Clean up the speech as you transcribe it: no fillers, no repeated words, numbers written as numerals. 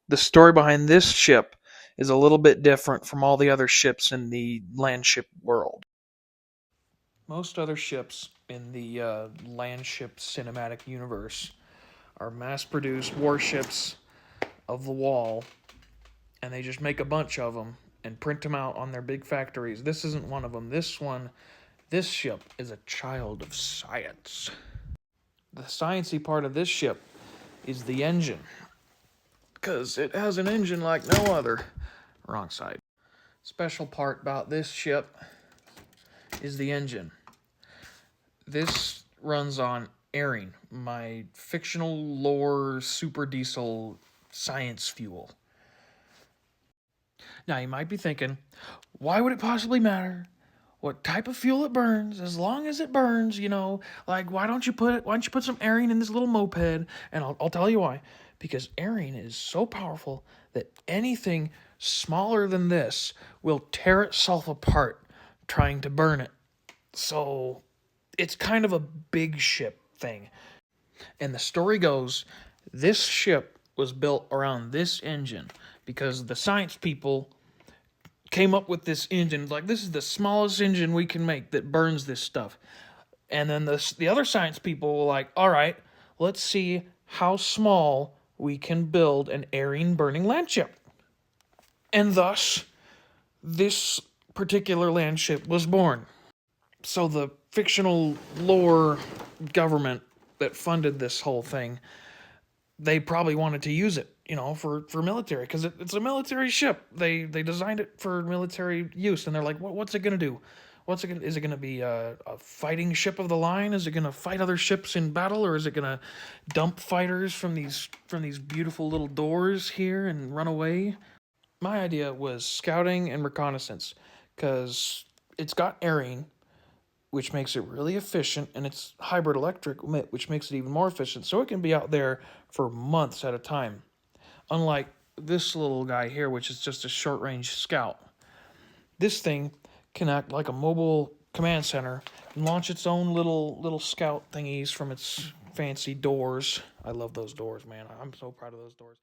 The story behind this ship is a little bit different from all the other ships in the Landship world. Most other ships in the Landship cinematic universe are mass produced warships of the wall, and they just make a bunch of them and print them out on their big factories. This isn't one of them. This ship is a child of science. The sciencey part of this ship is the engine, because it has an engine like no other. Wrong side. Special part about this ship is the engine. This runs on airing, my fictional lore super diesel science fuel. Now you might be thinking, why would it possibly matter what type of fuel it burns as long as it burns, like why don't you put some airing in this little moped? And I'll tell you why. Because airing is so powerful that anything smaller than this will tear itself apart trying to burn it. So it's kind of a big ship thing. And the story goes, this ship was built around this engine because the science people came up with this engine. Like, this is the smallest engine we can make that burns this stuff. And then the other science people were like, all right, let's see how small we can build an airing burning landship. And thus, this particular landship was born. So the fictional lore government that funded this whole thing, they probably wanted to use it, for military, because it's a military ship. They designed it for military use, and they're like, what's it gonna do? Is it gonna be a fighting ship of the line? Is it gonna fight other ships in battle, or is it gonna dump fighters from these beautiful little doors here and run away? My idea was scouting and reconnaissance, because it's got airing, which makes it really efficient, and it's hybrid electric, which makes it even more efficient, so it can be out there for months at a time. Unlike this little guy here, which is just a short-range scout. This thing can act like a mobile command center and launch its own little scout thingies from its fancy doors. I love those doors, man. I'm so proud of those doors.